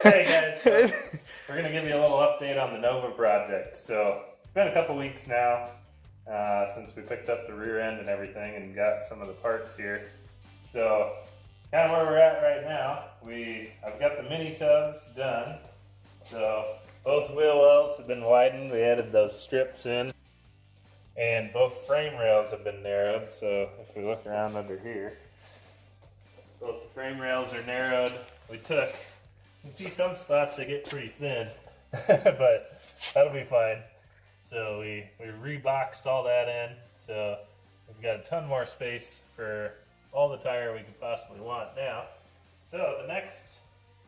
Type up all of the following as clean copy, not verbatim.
Hey guys, so we're going to give you a little update on the Nova project. So it's been a couple weeks now since we picked up the rear end and everything and got some of the parts here. So kind of where we're at right now, I've got the mini tubs done. So both wheel wells have been widened. We added those strips in. And both frame rails have been narrowed. So if we look around under here, both the frame rails are narrowed. You can see some spots that get pretty thin, but that'll be fine. So we reboxed all that in, so we've got a ton more space for all the tire we could possibly want now. So the next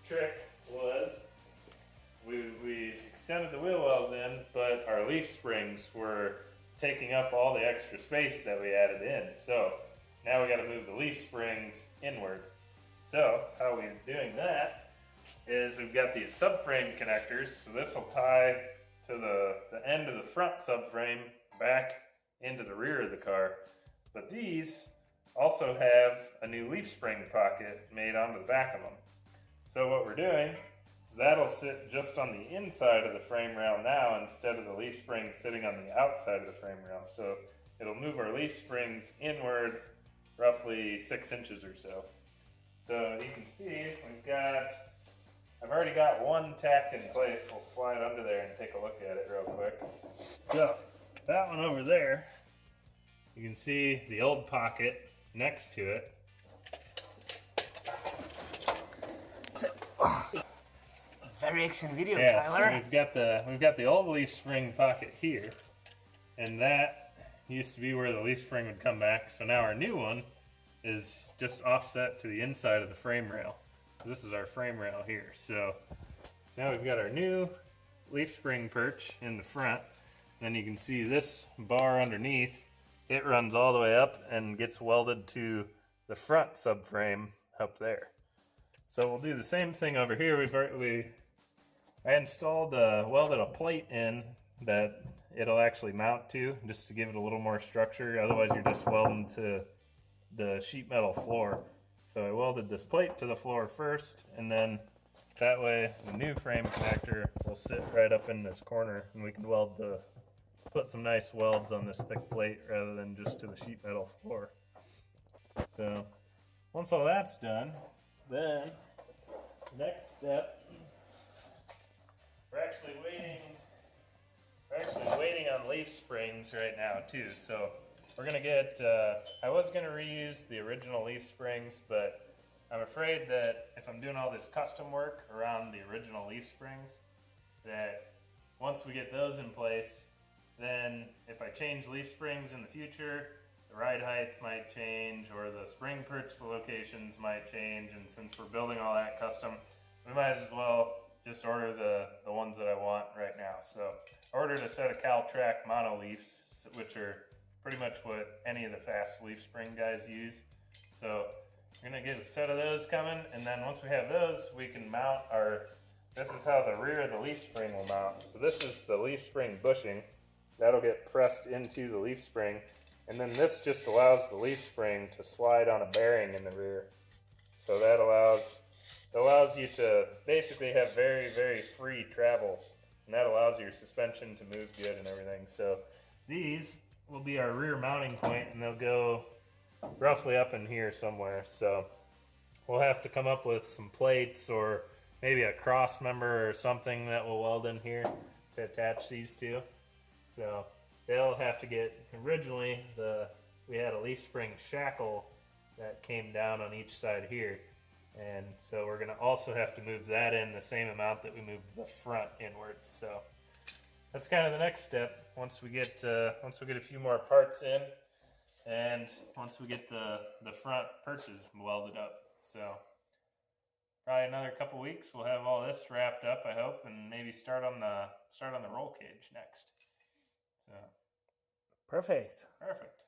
trick was we extended the wheel wells in, but our leaf springs were taking up all the extra space that we added in. So now we got to move the leaf springs inward. So how we're doing that is we've got these subframe connectors. So this will tie to the end of the front subframe back into the rear of the car. But these also have a new leaf spring pocket made onto the back of them. So what we're doing is that'll sit just on the inside of the frame rail now instead of the leaf spring sitting on the outside of the frame rail. So it'll move our leaf springs inward roughly 6 inches or so. So you can see I've already got one tacked in place. We'll slide under there and take a look at it real quick. So that one over there, you can see the old pocket next to it. Very action video, yeah, Tyler. So we've got the old leaf spring pocket here, and that used to be where the leaf spring would come back. So now our new one is just offset to the inside of the frame rail. This is our frame rail here. So now we've got our new leaf spring perch in the front. Then you can see this bar underneath. It runs all the way up and gets welded to the front subframe up there. So we'll do the same thing over here. I installed welded a plate in that it'll actually mount to, just to give it a little more structure. Otherwise you're just welding to the sheet metal floor. So I welded this plate to the floor first, and then that way the new frame connector will sit right up in this corner, and we can put some nice welds on this thick plate rather than just to the sheet metal floor. So once all that's done, then next step, we're actually waiting on leaf springs right now too. So we're gonna get, I was gonna reuse the original leaf springs, but I'm afraid that if I'm doing all this custom work around the original leaf springs, that once we get those in place, then if I change leaf springs in the future, the ride height might change, or the spring perch locations might change, and since we're building all that custom, we might as well just order the ones that I want right now. So I ordered a set of Caltrac mono leafs, which are pretty much what any of the fast leaf spring guys use. So we're gonna get a set of those coming, and then once we have those, we can mount this is how the rear of the leaf spring will mount. So this is the leaf spring bushing. That'll get pressed into the leaf spring, and then this just allows the leaf spring to slide on a bearing in the rear. So that allows you to basically have very, very free travel, and that allows your suspension to move good and everything. So these will be our rear mounting point, and they'll go roughly up in here somewhere. So we'll have to come up with some plates or maybe a cross member or something that we'll weld in here to attach these to. So they'll have to get, originally we had a leaf spring shackle that came down on each side here, and so we're going to also have to move that in the same amount that we moved the front inwards. So that's kind of the next step. Once we get a few more parts in, and once we get the front perches welded up. So probably another couple weeks we'll have all this wrapped up, I hope, and maybe start on the roll cage next. So Perfect. perfect.